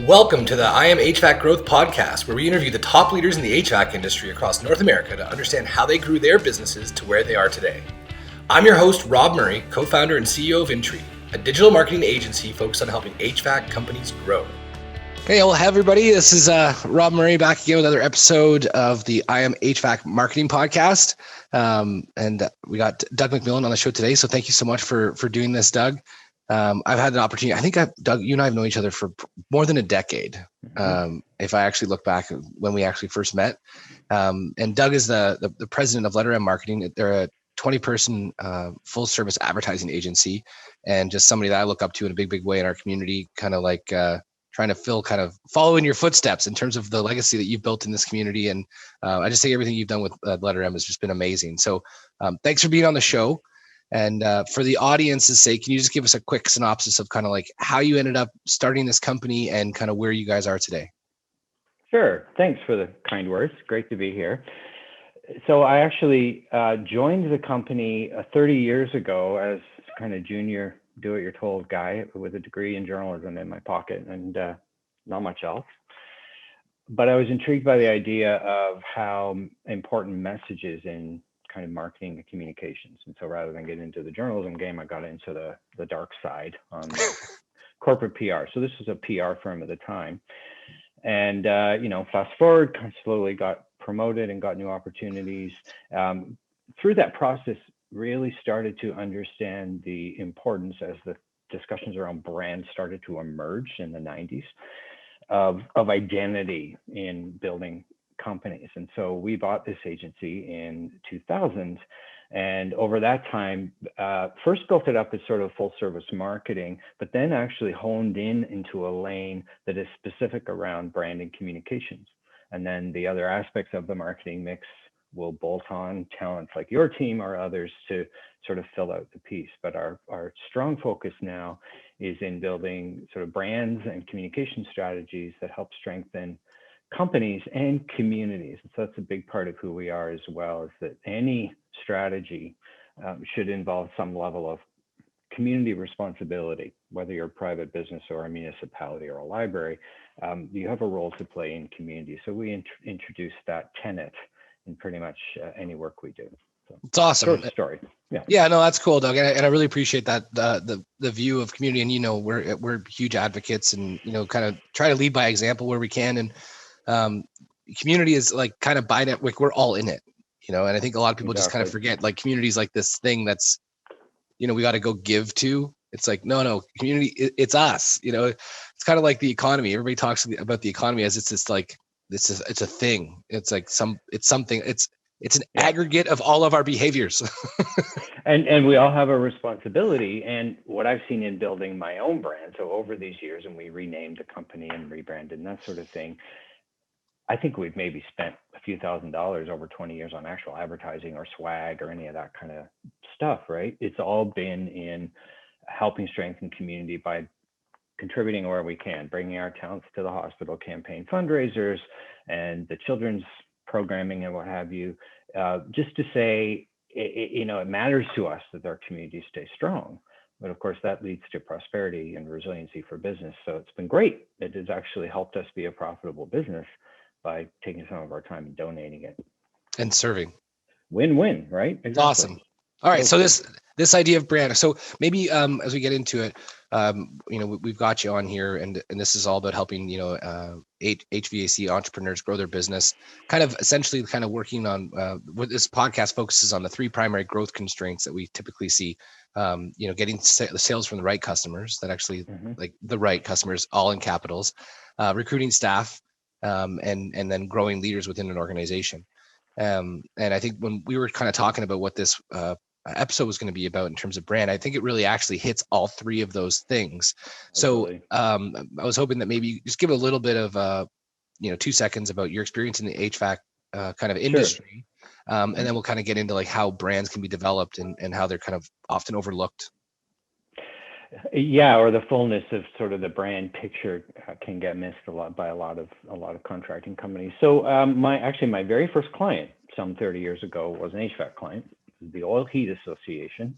Welcome to the I Am HVAC Growth Podcast, where we interview the top leaders in the HVAC industry across North America to understand how they grew their businesses to where they are today. I'm your host, Rob Murray, co-founder and CEO of Intree, a digital marketing agency focused on helping HVAC companies grow. Hey, well, everybody. This is Rob Murray back again with another episode of the I Am HVAC Marketing Podcast. And we got Doug MacMillan on the show today. So thank you so much for doing this, Doug. I've had an opportunity. I think Doug, you and I have known each other for more than a decade. If I actually look back when we actually first met. And Doug is the president of Letter M Marketing. They're a 20-person full service advertising agency, and just somebody that I look up to in a big way in our community, kind of like trying to follow in your footsteps in terms of the legacy that you've built in this community. And I just think everything you've done with Letter M has just been amazing. So thanks for being on the show. And for the audience's sake, can you just give us a quick synopsis of kind of like how you ended up starting this company and kind of where you guys are today? Sure. Thanks for the kind words. Great to be here. So I actually joined the company 30 years ago as kind of junior do-it-you're-told guy with a degree in journalism in my pocket and not much else. But I was intrigued by the idea of how important messages in kind of marketing and communications. And so rather than get into the journalism game, I got into the dark side on corporate PR. So this was a PR firm at the time. And, fast forward, kind of slowly got promoted and got new opportunities. Through that process, really started to understand the importance as the discussions around brand started to emerge in the 90s of identity in building companies. And so we bought this agency in 2000, and over that time, first built it up as sort of full service marketing, but then actually honed into a lane that is specific around brand and communications. And then the other aspects of the marketing mix will bolt on talents like your team or others to sort of fill out the piece. But our strong focus now is in building sort of brands and communication strategies that help strengthen companies and communities. And so that's a big part of who we are as well, is that any strategy should involve some level of community responsibility, whether you're a private business or a municipality or a library. You have a role to play in community. So we introduce that tenet in pretty much any work we do. So, it's awesome. Short story. Yeah, no, that's cool, Doug. And I really appreciate that, the view of community. And, we're huge advocates and, kind of try to lead by example where we can. And community is like kind of by network. We're all in it, and I think a lot of people just kind of forget, like, community is like this thing that's, we got to go give to. It's like, no, community, it's us. It's kind of like the economy. Everybody talks about the economy as it's this like, it's a thing. It's like it's something. It's an aggregate of all of our behaviors. and we all have a responsibility. And what I've seen in building my own brand, so over these years, and we renamed the company and rebranded and that sort of thing, I think we've maybe spent a few $1,000s over 20 years on actual advertising or swag or any of that kind of stuff, right? It's all been in helping strengthen community by contributing where we can, bringing our talents to the hospital campaign fundraisers and the children's programming and what have you, just to say, it matters to us that our communities stay strong. But of course, that leads to prosperity and resiliency for business. So it's been great. It has actually helped us be a profitable business by taking some of our time and donating it. And serving. Win-win, right? Exactly. Awesome. All right. So this idea of brand. So maybe as we get into it, we've got you on here, and this is all about helping HVAC entrepreneurs grow their business. Kind of essentially, kind of working on what this podcast focuses on, the three primary growth constraints that we typically see. Getting the sales from the right customers, that actually like the right customers, all in capitals, recruiting staff, and then growing leaders within an organization. And I think when we were kind of talking about what this episode was going to be about in terms of brand, I think it really actually hits all three of those things. Absolutely. So I was hoping that maybe you just give a little bit of 2 seconds about your experience in the HVAC kind of industry. Sure. And then we'll kind of get into like how brands can be developed and how they're kind of often overlooked. Yeah, or the fullness of sort of the brand picture can get missed a lot by a lot of contracting companies. So my very first client some 30 years ago was an HVAC client, the Oil Heat Association,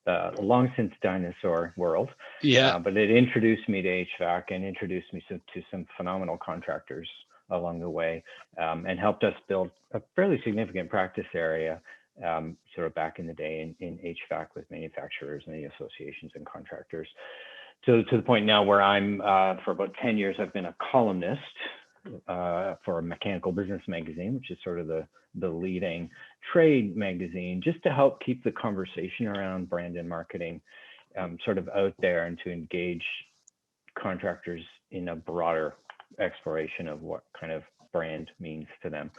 a long since dinosaur world. Yeah. But it introduced me to HVAC and introduced me to some phenomenal contractors along the way, and helped us build a fairly significant practice area, sort of back in the day in HVAC with manufacturers and the associations and contractors. To the point now where I'm, for about 10 years, I've been a columnist for a Mechanical Business magazine, which is sort of the leading trade magazine, just to help keep the conversation around brand and marketing sort of out there, and to engage contractors in a broader exploration of what kind of brand means to them.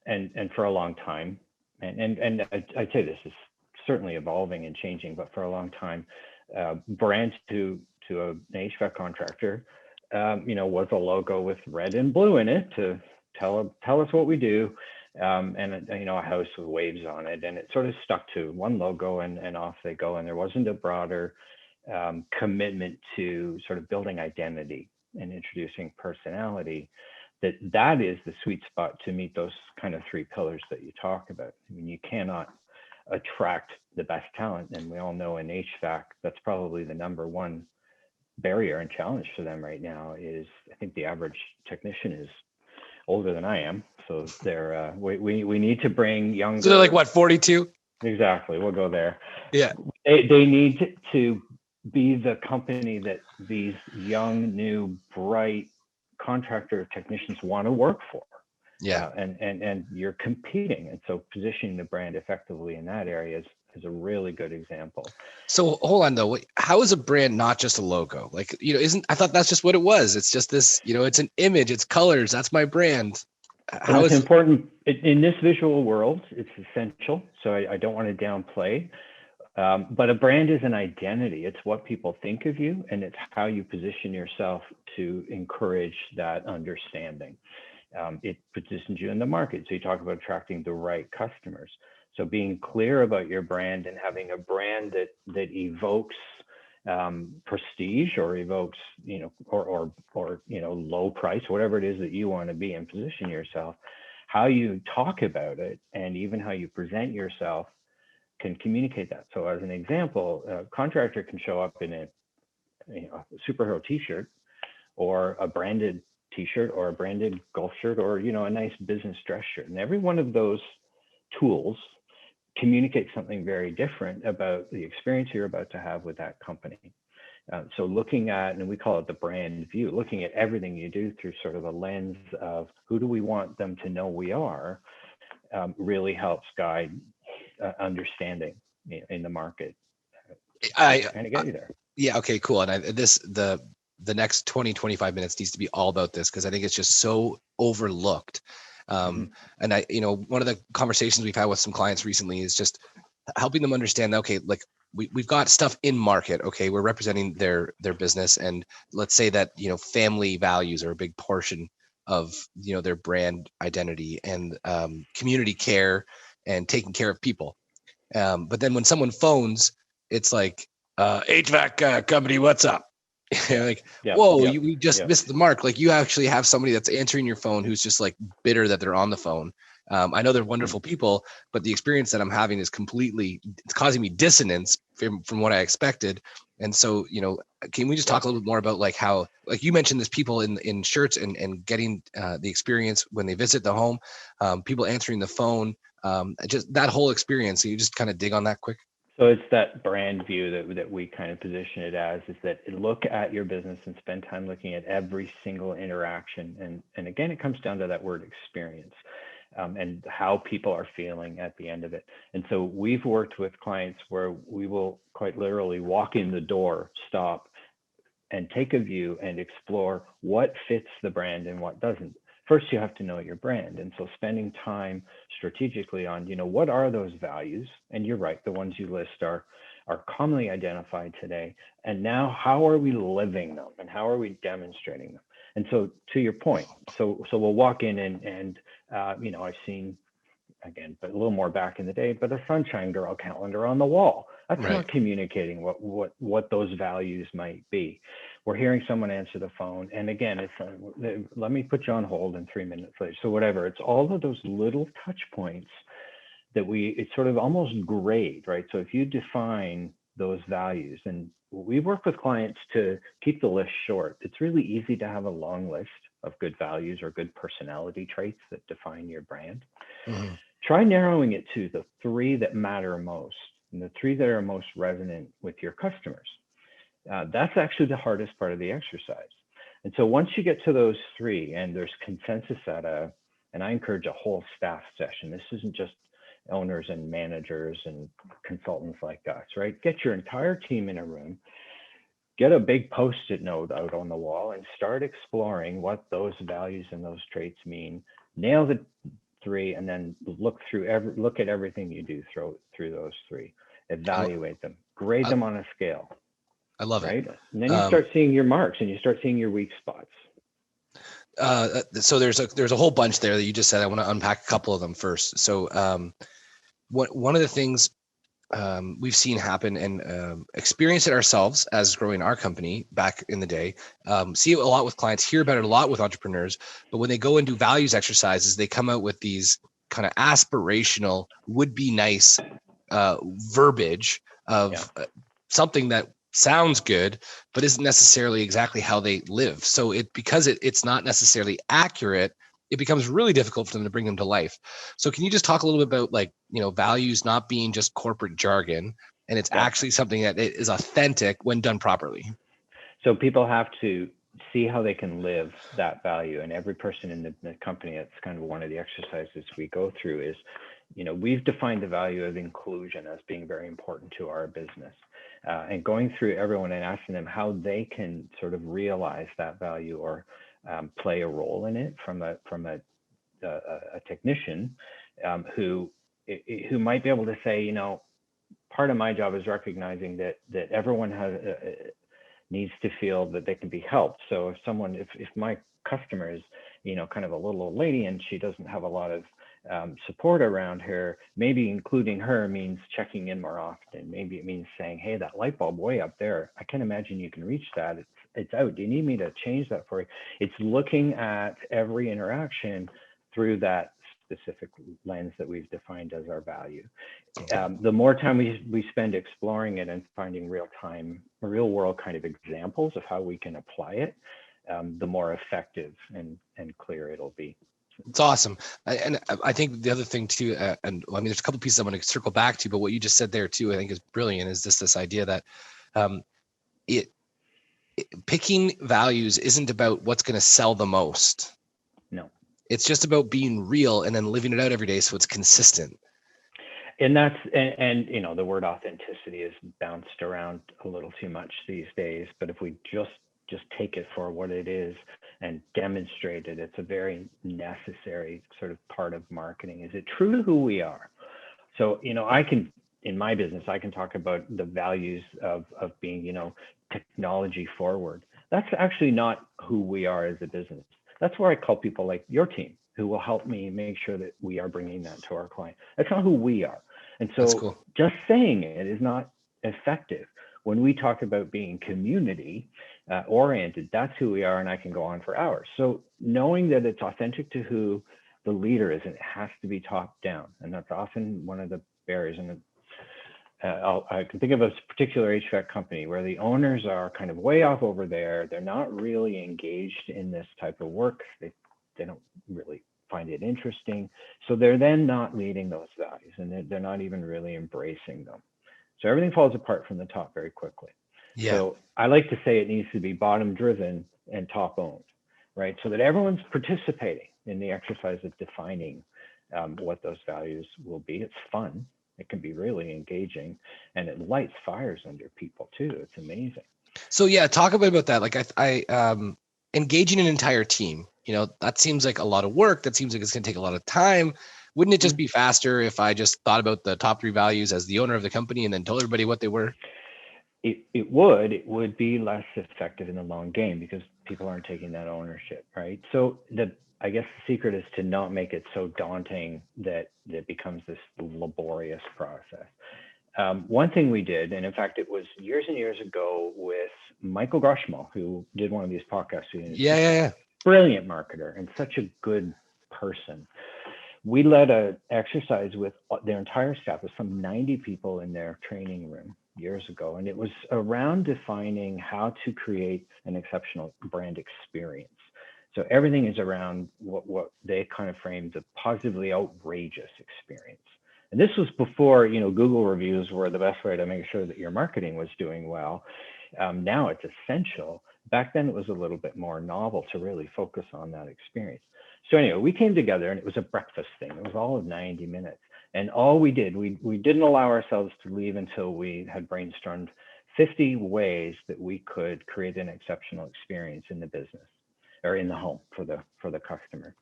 And for a long time, and I'd say this is certainly evolving and changing, but for a long time, brand to an HVAC contractor, was a logo with red and blue in it to tell us what we do, and a house with waves on it, and it sort of stuck to one logo, and off they go. And there wasn't a broader commitment to sort of building identity and introducing personality. That is the sweet spot to meet those kind of three pillars that you talk about. I mean, you cannot attract the best talent, and we all know in HVAC that's probably the number one barrier and challenge for them right now. Is, I think the average technician is older than I am, so they're we need to bring younger. So they're like what, 42? Exactly, we'll go there. Yeah. They need to be the company that these young, new, bright contractor technicians want to work for. Yeah. And you're competing, and so positioning the brand effectively in that area is a really good example. So hold on though, how is a brand not just a logo? Like, I thought that's just what it was. It's just this, it's an image, it's colors. That's my brand. How it's is important in this visual world? It's essential. So I don't want to downplay. But a brand is an identity. It's what people think of you, and it's how you position yourself to encourage that understanding. It positions you in the market. So you talk about attracting the right customers. So being clear about your brand and having a brand that evokes prestige, or evokes, or low price, whatever it is that you want to be, and position yourself. How you talk about it, and even how you present yourself, can communicate that. So as an example, a contractor can show up in a superhero t-shirt, or a branded t-shirt, or a branded golf shirt, or a nice business dress shirt, and every one of those tools communicates something very different about the experience you're about to have with that company. So looking at, and we call it the brand view, looking at everything you do through sort of a lens of who do we want them to know we are, really helps guide understanding in the market. I kind of get you there. Yeah. Okay, cool. And the next 20, 25 minutes needs to be all about this, because I think it's just so overlooked. And one of the conversations we've had with some clients recently is just helping them understand, okay, like we've got stuff in market. Okay. We're representing their business. And let's say that, family values are a big portion of, their brand identity, and community care and taking care of people. But then when someone phones, it's like, HVAC company, what's up? We just missed the mark. Like, you actually have somebody that's answering your phone who's just like bitter that they're on the phone. I know they're wonderful people, but the experience that I'm having is it's causing me dissonance from what I expected. And so, can we just talk a little bit more about like how, like you mentioned, there's people in shirts and getting the experience when they visit the home, people answering the phone, just that whole experience. So you just kind of dig on that quick. So it's that brand view that we kind of position it as, is that look at your business and spend time looking at every single interaction. And again, it comes down to that word experience, and how people are feeling at the end of it. And so we've worked with clients where we will quite literally walk in the door, stop, and take a view and explore what fits the brand and what doesn't. First, you have to know your brand. And so spending time strategically on, what are those values? And you're right, the ones you list are commonly identified today. And now, how are we living them, and how are we demonstrating them? And so to your point, so we'll walk in and I've seen, again, but a little more back in the day, but a Sunshine Girl calendar on the wall. That's Right. not communicating what those values might be. We're hearing someone answer the phone, and again, it's let me put you on hold, and 3 minutes later. So whatever, it's all of those little touch points that it's sort of almost grade, right? So if you define those values. And we work with clients to keep the list short. It's really easy to have a long list of good values or good personality traits that define your brand. Mm-hmm. Try narrowing it to the 3 that matter most and the 3 that are most resonant with your customers. That's actually the hardest part of the exercise. And so once you get to those 3 and there's consensus and I encourage a whole staff session. This isn't just owners and managers and consultants like us, right? Get your entire team in a room, get a big Post-it note out on the wall and start exploring what those values and those traits mean. Nail the 3 and then look at everything you do through those 3. Evaluate them, grade them on a scale. I love right? it. And then you start seeing your marks and you start seeing your weak spots. So there's a whole bunch there that you just said. I want to unpack a couple of them first. So one of the things we've seen happen and experience it ourselves as growing our company back in the day, see it a lot with clients, hear about it a lot with entrepreneurs, but when they go and do values exercises, they come out with these kind of aspirational, would be nice verbiage of something that sounds good, but isn't necessarily exactly how they live. So because it's not necessarily accurate, it becomes really difficult for them to bring them to life. So can you just talk a little bit about, values not being just corporate jargon, and it's actually something that is authentic when done properly? So people have to see how they can live that value. And every person in the company, that's kind of one of the exercises we go through is, we've defined the value of inclusion as being very important to our business. And going through everyone and asking them how they can sort of realize that value or play a role in it from a technician who might be able to say, part of my job is recognizing that everyone needs to feel that they can be helped. So if my customer is, kind of a little old lady and she doesn't have a lot of support around her, maybe including her means checking in more often. Maybe it means saying, hey, that light bulb way up there, I can't imagine you can reach that. It's out. Do you need me to change that for you? It's looking at every interaction through that specific lens that we've defined as our value. The more time we spend exploring it and finding real world kind of examples of how we can apply it, the more effective and clear it'll be. It's awesome. And I think the other thing too, there's a couple pieces I'm going to circle back to, but what you just said there too, I think is brilliant, is this idea that picking values isn't about what's going to sell the most. No. It's just about being real and then living it out every day so it's consistent. And that's, and the word authenticity is bounced around a little too much these days, but if we just take it for what it is and demonstrate it, it's a very necessary sort of part of marketing. Is it true to who we are? So, in my business, I can talk about the values of being, technology forward. That's actually not who we are as a business. That's where I call people like your team who will help me make sure that we are bringing that to our client. That's not who we are. And so just saying it is not effective. When we talk about being community oriented, that's who we are, and I can go on for hours. So knowing that it's authentic to who the leader is, and it has to be top down, and that's often one of the barriers. And I can think of a particular HVAC company where the owners are kind of way off over there. They're not really engaged in this type of work. They don't really find it interesting. So they're then not leading those values, and they're not even really embracing them. So everything falls apart from the top very quickly. Yeah. So I like to say it needs to be bottom driven and top owned, right? So that everyone's participating in the exercise of defining what those values will be. It's fun. It can be really engaging, and it lights fires under people too. It's amazing. So yeah, talk a bit about that. Like I engaging an entire team, that seems like a lot of work. That seems like it's going to take a lot of time. Wouldn't it just be faster if I just thought about the top 3 values as the owner of the company and then told everybody what they were? It would be less effective in the long game because people aren't taking that ownership, right? So I guess the secret is to not make it so daunting that it becomes this laborious process. One thing we did, and in fact, it was years and years ago with Michael Grushmo, who did one of these podcasts. Yeah. Brilliant marketer and such a good person. We led an exercise with their entire staff, with some 90 people in their training room. years ago, and it was around defining how to create an exceptional brand experience. So everything is around what they kind of framed a positively outrageous experience. And this was before, Google reviews were the best way to make sure that your marketing was doing well. Now it's essential. Back then it was a little bit more novel to really focus on that experience. So anyway, we came together and it was a breakfast thing. It was all of 90 minutes. And all we did, we didn't allow ourselves to leave until we had brainstormed 50 ways that we could create an exceptional experience in the business or in the home for the customer.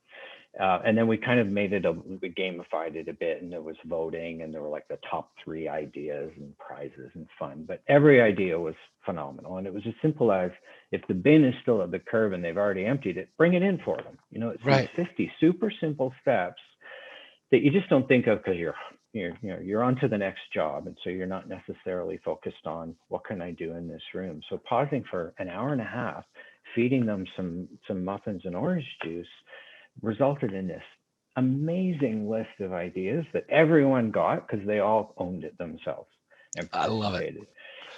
And then we kind of made it, we gamified it a bit, and there was voting, and there were like the top 3 ideas and prizes and fun, but every idea was phenomenal. And it was as simple as, if the bin is still at the curb and they've already emptied it, bring it in for them. It's Right. these 50 super simple steps that you just don't think of because you're on to the next job. And so you're not necessarily focused on what can I do in this room. So pausing for an hour and a half, feeding them some muffins and orange juice resulted in this amazing list of ideas that everyone got because they all owned it themselves and I love it.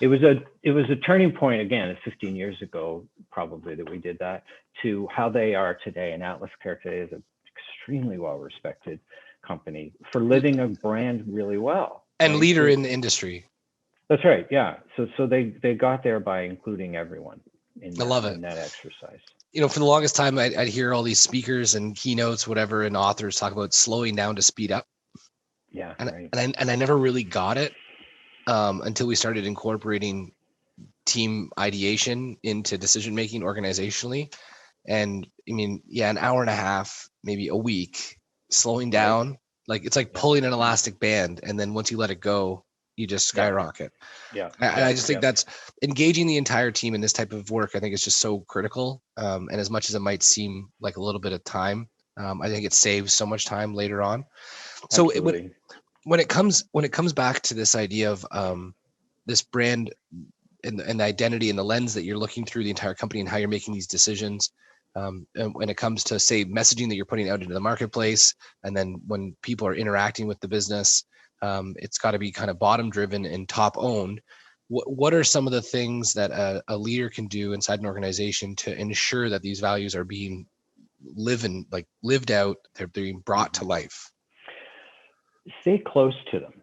participated. It was a turning point, again, it's 15 years ago probably that we did that, to how they are today. And Atlas Care today is an extremely well respected company for living a brand really well. And right? leader in the industry. That's right. Yeah. So they got there by including everyone in I love it. in that exercise. For the longest time, I'd hear all these speakers and keynotes, whatever, and authors talk about slowing down to speed up. Yeah. And, Right. and I never really got it until we started incorporating team ideation into decision-making organizationally. And I mean, yeah, an hour and a half, maybe a week, slowing down, like it's like pulling an elastic band. And then once you let it go, you just skyrocket. Yeah. I just think that's engaging the entire team in this type of work. I think is just so critical. And as much as it might seem like a little bit of time, I think it saves so much time later on. So when it comes back to this idea of this brand and the identity and the lens that you're looking through the entire company and how you're making these decisions, and when it comes to, say, messaging that you're putting out into the marketplace, and then when people are interacting with the business, it's got to be kind of bottom driven and top owned. What are some of the things that a leader can do inside an organization to ensure that these values are being lived out, they're being brought to life? Stay close to them.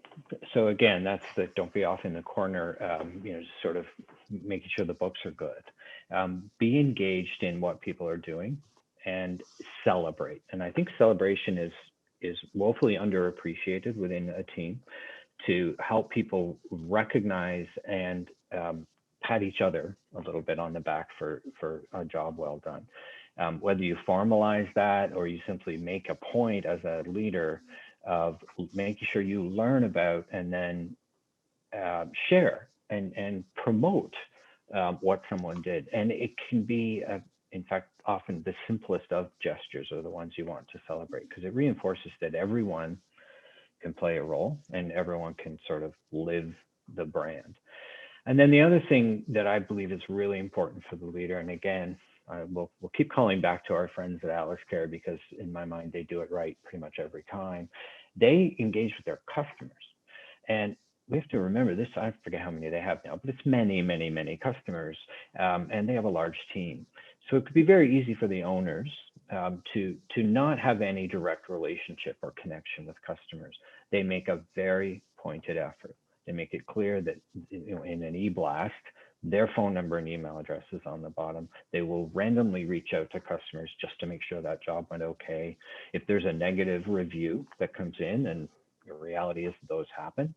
So again, that's the don't be off in the corner, just sort of making sure the books are good. Be engaged in what people are doing and celebrate. And I think celebration is woefully underappreciated within a team, to help people recognize and pat each other a little bit on the back for a job well done. Whether you formalize that or you simply make a point as a leader of making sure you learn about and then share and promote what someone did. And it can be, in fact, often the simplest of gestures are the ones you want to celebrate, because it reinforces that everyone can play a role and everyone can sort of live the brand. And then the other thing that I believe is really important for the leader, and again, we'll keep calling back to our friends at Atlas Care, because in my mind, they do it right pretty much every time. They engage with their customers. And we have to remember this, I forget how many they have now, but it's many, many, many customers, and they have a large team. So it could be very easy for the owners to not have any direct relationship or connection with customers. They make a very pointed effort. They make it clear that in an e-blast, their phone number and email address is on the bottom. They will randomly reach out to customers just to make sure that job went okay. If there's a negative review that comes in, and the reality is those happen,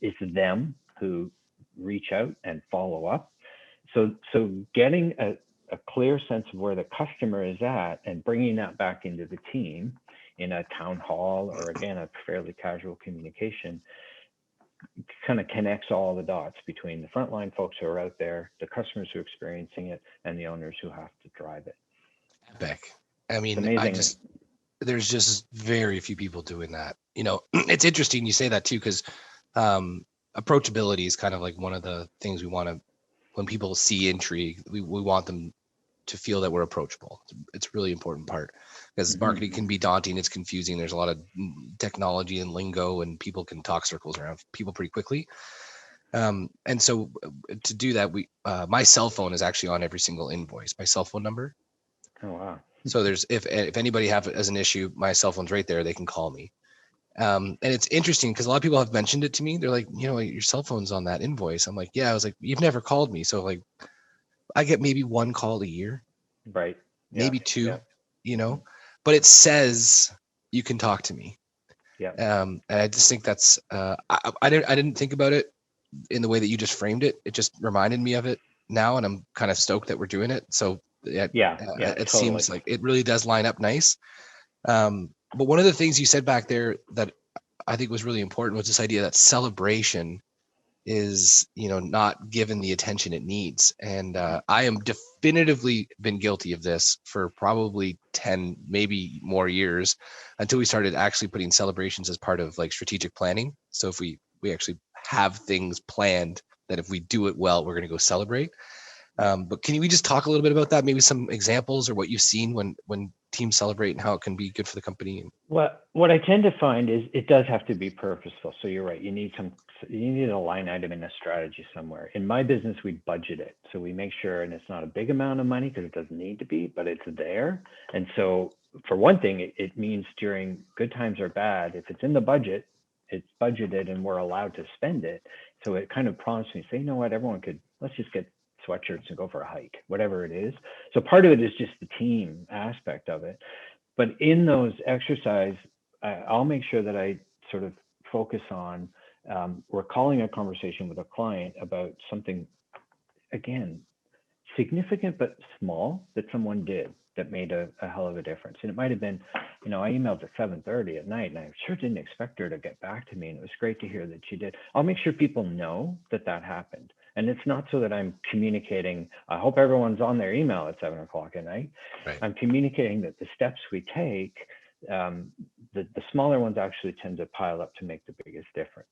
it's them who reach out and follow up. So getting a clear sense of where the customer is at and bringing that back into the team in a town hall, or again, a fairly casual communication, kind of connects all the dots between the frontline folks who are out there, the customers who are experiencing it, and the owners who have to drive it. Epic. I mean, there's just very few people doing that. It's interesting you say that too, because approachability is kind of like one of the things we want to, when people see intrigue, we want them to feel that we're approachable. It's a really important part, because marketing can be daunting. It's confusing. There's a lot of technology and lingo, and people can talk circles around people pretty quickly. And so to do that, my cell phone is actually on every single invoice, my cell phone number. Oh, wow. So if anybody has an issue, my cell phone's right there. They can call me. And it's interesting because a lot of people have mentioned it to me. They're like, your cell phone's on that invoice. I'm like, yeah. I was like, you've never called me. So like, I get maybe one call a year, Right. maybe Yeah. two, but it says you can talk to me. Yeah. And I just think that's, I didn't think about it in the way that you just framed it. It just reminded me of it now. And I'm kind of stoked that we're doing it. So Yeah. it Totally. seems like it really does line up nice. But one of the things you said back there that I think was really important was this idea that celebration is, not given the attention it needs. And I am definitively been guilty of this for probably 10, maybe more years until we started actually putting celebrations as part of like strategic planning. So if we actually have things planned that if we do it well, we're going to go celebrate. But can we just talk a little bit about that? Maybe some examples or what you've seen when teams celebrate and how it can be good for the company. What I tend to find is it does have to be purposeful. So you're right. You need a line item in a strategy somewhere. In my business, we budget it. So we make sure, and it's not a big amount of money because it doesn't need to be, but it's there. And so for one thing, it means during good times or bad, if it's in the budget, it's budgeted and we're allowed to spend it. So it kind of prompts me, say, you know what, let's just get sweatshirts and go for a hike, whatever it is. So part of it is just the team aspect of it. But in those exercises, I'll make sure that I sort of focus on recalling a conversation with a client about something, again, significant but small that someone did that made a hell of a difference. And it might have been, I emailed at 7:30 at night and I sure didn't expect her to get back to me. And it was great to hear that she did. I'll make sure people know that happened. And it's not so that I'm communicating, I hope everyone's on their email at 7:00 at night. Right. I'm communicating that the steps we take, the smaller ones actually tend to pile up to make the biggest difference.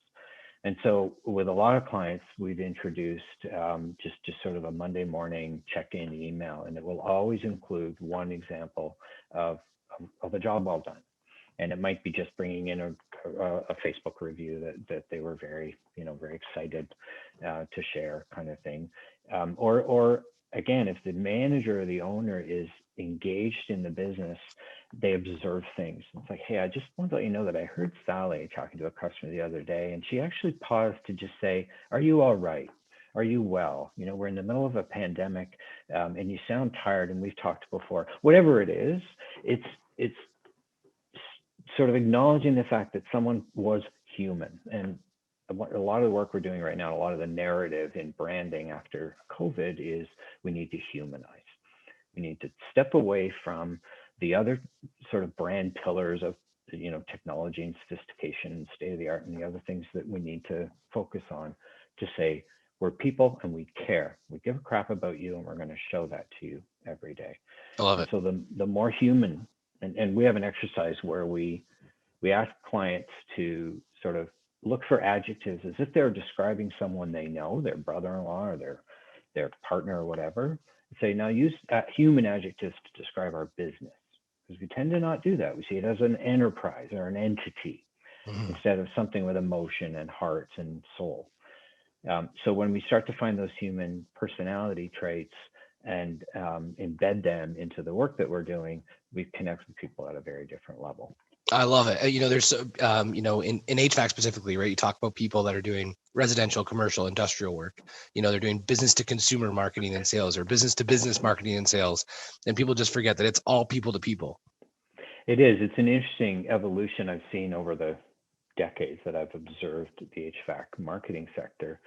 And so with a lot of clients, we've introduced just sort of a Monday morning check-in email, and it will always include one example of a job well done. And it might be just bringing in a Facebook review that they were very excited to share, kind of thing. Or again, if the manager or the owner is engaged in the business, they observe things. It's like, hey, I just want to let you know that I heard Sally talking to a customer the other day, and she actually paused to just say, are you all right? Are you well? We're in the middle of a pandemic, and you sound tired, and we've talked before. Whatever it is, it's sort of acknowledging the fact that someone was human. And a lot of the work we're doing right now, a lot of the narrative in branding after COVID is we need to humanize. We need to step away from the other sort of brand pillars of technology and sophistication and state of the art and the other things that we need to focus on to say we're people and we care. We give a crap about you and we're going to show that to you every day. I love it. So the more human, and we have an exercise where we ask clients to sort of look for adjectives as if they're describing someone they know, their brother-in-law or their partner or whatever. Say, now use human adjectives to describe our business, because we tend to not do that. We see it as an enterprise or an entity instead of something with emotion and heart and soul. So when we start to find those human personality traits and embed them into the work that we're doing, we connect with people at a very different level. I love it. There's, in HVAC specifically, right? You talk about people that are doing residential, commercial, industrial work. They're doing business to consumer marketing and sales or business to business marketing and sales. And people just forget that it's all people to people. It is. It's an interesting evolution I've seen over the decades that I've observed the HVAC marketing sector.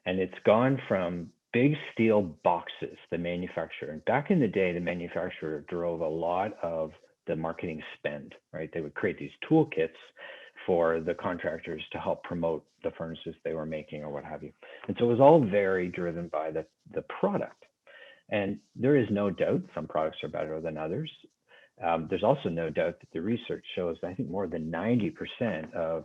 And it's gone from big steel boxes, the manufacturer. And back in the day, the manufacturer drove a lot of the marketing spend, right? They would create these toolkits for the contractors to help promote the furnaces they were making or what have you. And so it was all very driven by the product. And there is no doubt some products are better than others. There's also no doubt that the research shows that I think more than 90% of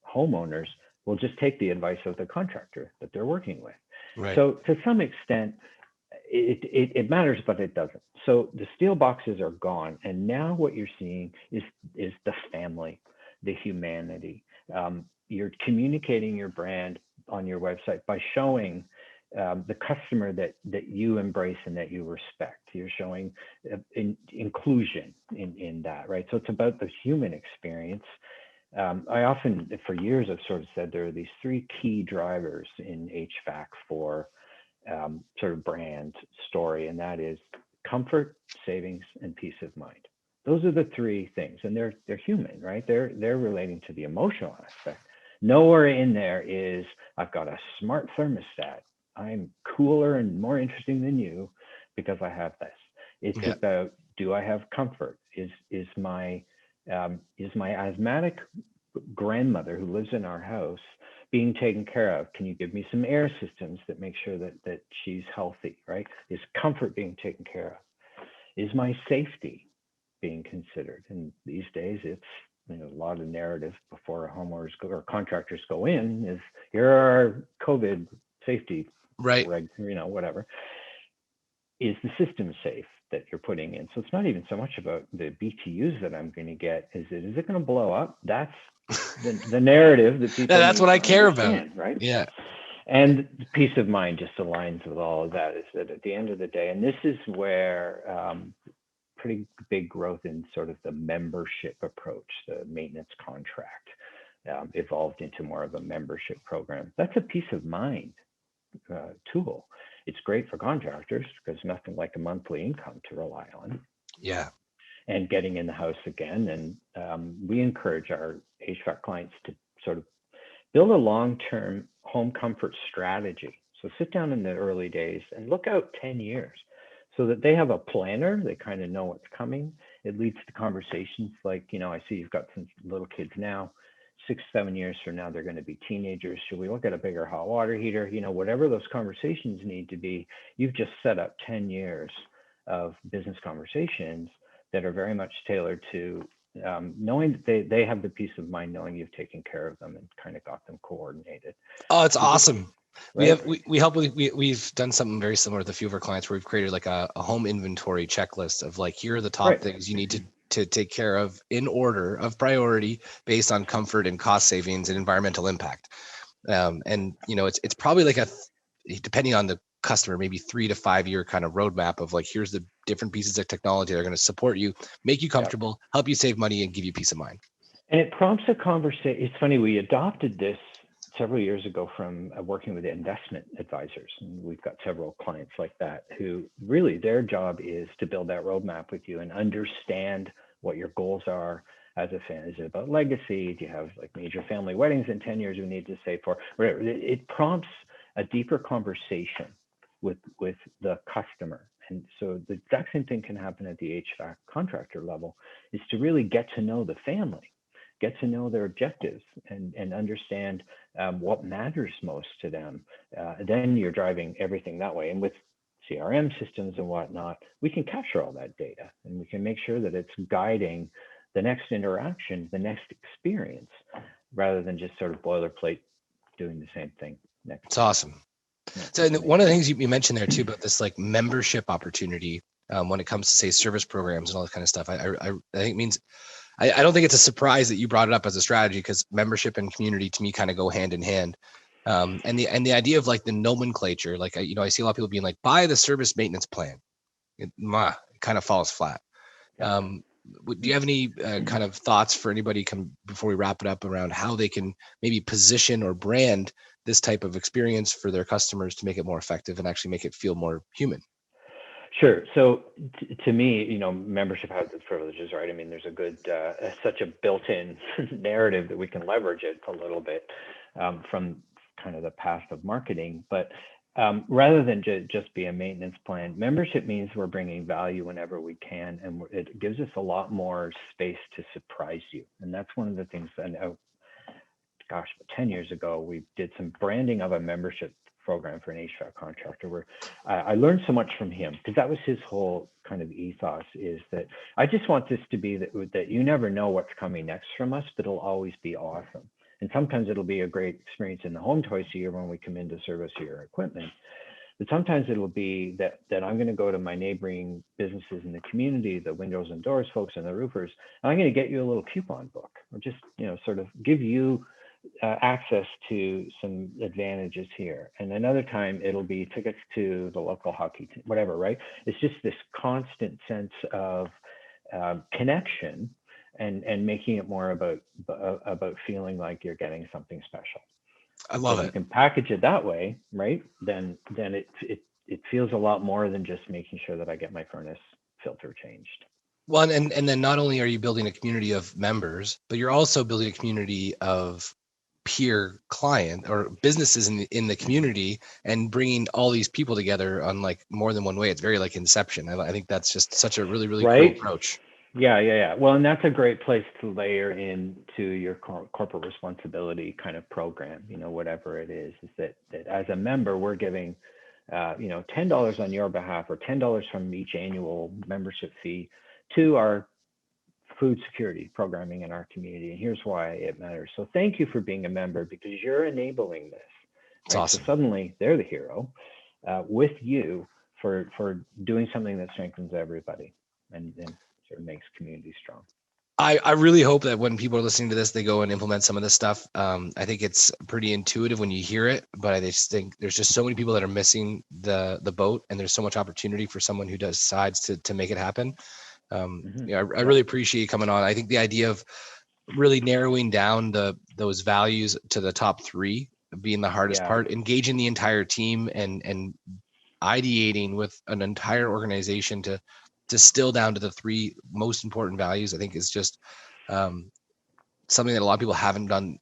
homeowners will just take the advice of the contractor that they're working with. Right. So to some extent, it matters, but it doesn't. So the steel boxes are gone. And now what you're seeing is the family, the humanity. You're communicating your brand on your website by showing the customer that you embrace and that you respect. You're showing inclusion in that, right? So it's about the human experience. I often, for years, I've sort of said there are these three key drivers in HVAC for sort of brand story, and that is comfort, savings, and peace of mind. Those are the three things, and they're human, right? They're relating to the emotional aspect. Nowhere in there is I've got a smart thermostat. I'm cooler and more interesting than you because I have this. It's about, do I have comfort? Is my asthmatic grandmother who lives in our house being taken care of? Can you give me some air systems that make sure that she's healthy, right? Is comfort being taken care of? Is my safety being considered? And these days it's, a lot of narrative before homeowners or contractors go in is, here are our COVID safety, right? Whatever. Is the system safe that you're putting in? So it's not even so much about the BTUs that I'm going to get. Is it going to blow up? That's the narrative that people. That's what I care about, right? Yeah. And peace of mind just aligns with all of that. Is that at the end of the day, and this is where pretty big growth in sort of the membership approach, the maintenance contract evolved into more of a membership program. That's a peace of mind tool. It's great for contractors because nothing like a monthly income to rely on. Yeah. And getting in the house again. And we encourage our HVAC clients to sort of build a long-term home comfort strategy. So sit down in the early days and look out 10 years so that they have a planner. They kind of know what's coming. It leads to conversations like, I see you've got some little kids now. 6-7 years from now, they're going to be teenagers. Should we look at a bigger hot water heater? Whatever those conversations need to be, you've just set up 10 years of business conversations that are very much tailored to knowing that they have the peace of mind, knowing you've taken care of them and kind of got them coordinated. Oh, it's awesome. Right? We've done something very similar with a few of our clients where we've created like a home inventory checklist of like, here are the top things you need to take care of in order of priority based on comfort and cost savings and environmental impact. And it's probably like depending on the customer, maybe 3 to 5 year kind of roadmap of like, here's the different pieces of technology that are going to support you, make you comfortable, help you save money, and give you peace of mind. And it prompts a conversation. It's funny, we adopted this several years ago from working with investment advisors. And we've got several clients like that who really their job is to build that roadmap with you and understand what your goals are as a fan. Is it about legacy? Do you have like major family weddings in 10 years we need to save for? Whatever. It prompts a deeper conversation with the customer. And so the exact same thing can happen at the HVAC contractor level, is to really get to know the family, get to know their objectives and understand what matters most to them. Then you're driving everything that way. And with CRM systems and whatnot, we can capture all that data and we can make sure that it's guiding the next interaction, the next experience, rather than just sort of boilerplate doing the same thing next. It's awesome. So one of the things you mentioned there too about this like membership opportunity when it comes to say service programs and all that kind of stuff, I think means I don't think it's a surprise that you brought it up as a strategy, because membership and community to me kind of go hand in hand. And the idea of like the nomenclature, like I see a lot of people being like, buy the service maintenance plan. It kind of falls flat. Do you have any kind of thoughts for anybody before we wrap it up around how they can maybe position or brand this type of experience for their customers to make it more effective and actually make it feel more human? Sure. So to me, membership has its privileges, right? I mean, there's a good, such a built-in narrative that we can leverage it a little bit from kind of the past of marketing. But rather than just be a maintenance plan, membership means we're bringing value whenever we can. And it gives us a lot more space to surprise you. And that's one of the things that, 10 years ago, we did some branding of a membership program for an HVAC contractor where I learned so much from him, because that was his whole kind of ethos, is that I just want this to be that you never know what's coming next from us, but it'll always be awesome. And sometimes it'll be a great experience in the home twice a year when we come in to service your equipment. But sometimes it'll be that I'm going to go to my neighboring businesses in the community, the windows and doors folks and the roofers, and I'm going to get you a little coupon book, or just, sort of give you access to some advantages here. And another time it'll be tickets to the local hockey team, whatever, right? It's just this constant sense of connection and making it more about feeling like you're getting something special. I love it. You can package it that way, right? Then it feels a lot more than just making sure that I get my furnace filter changed. Well, and then not only are you building a community of members, but you're also building a community of peer client or businesses in the community, and bringing all these people together on like more than one way. It's very like Inception. I think that's just such a really, really right? cool approach. Yeah. Well, and that's a great place to layer into your corporate responsibility kind of program, whatever it is that as a member, we're giving, $10 on your behalf or $10 from each annual membership fee to our food security programming in our community. And here's why it matters. So thank you for being a member, because you're enabling this. It's awesome. So suddenly they're the hero with you for doing something that strengthens everybody and sort of makes community strong. I really hope that when people are listening to this, they go and implement some of this stuff. I think it's pretty intuitive when you hear it, but I just think there's just so many people that are missing the boat, and there's so much opportunity for someone who decides to make it happen. I really appreciate you coming on. I think the idea of really narrowing down those values to the top 3 being the hardest part, engaging the entire team and ideating with an entire organization to distill down to the 3 most important values, I think is just something that a lot of people haven't gone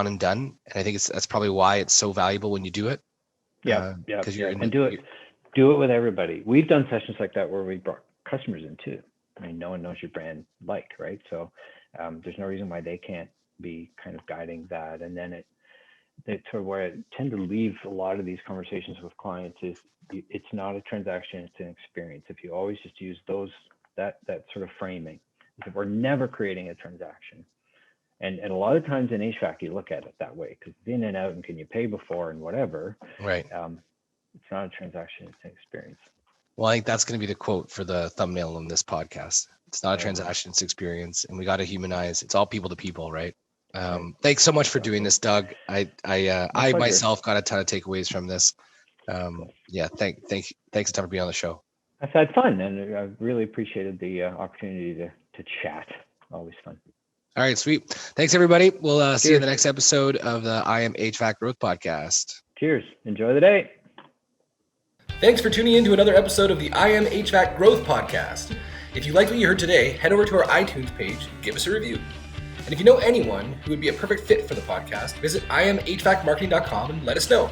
and done. And I think that's probably why it's so valuable when you do it. Because do it with everybody. We've done sessions like that where we brought customers in too. I mean, no one knows your brand right? So there's no reason why they can't be kind of guiding that. And then it's sort of where I tend to leave a lot of these conversations with clients is it's not a transaction, it's an experience. If you always just use that sort of framing, we're never creating a transaction. And a lot of times in HVAC, you look at it that way because it's in and out and can you pay before and whatever. Right. It's not a transaction, it's an experience. Well, I think that's going to be the quote for the thumbnail on this podcast. It's not a transaction, it's experience. And we got to humanize. It's all people to people, right? Thanks so much for doing this, Doug. I myself got a ton of takeaways from this. Thanks a ton for being on the show. I've had fun, and I really appreciated the opportunity to chat. Always fun. All right, sweet. Thanks, everybody. We'll see you in the next episode of the I Am HVAC Growth Podcast. Cheers. Enjoy the day. Thanks for tuning in to another episode of the I Am HVAC Growth Podcast. If you liked what you heard today, head over to our iTunes page, give us a review. And if you know anyone who would be a perfect fit for the podcast, visit imhvacmarketing.com and let us know.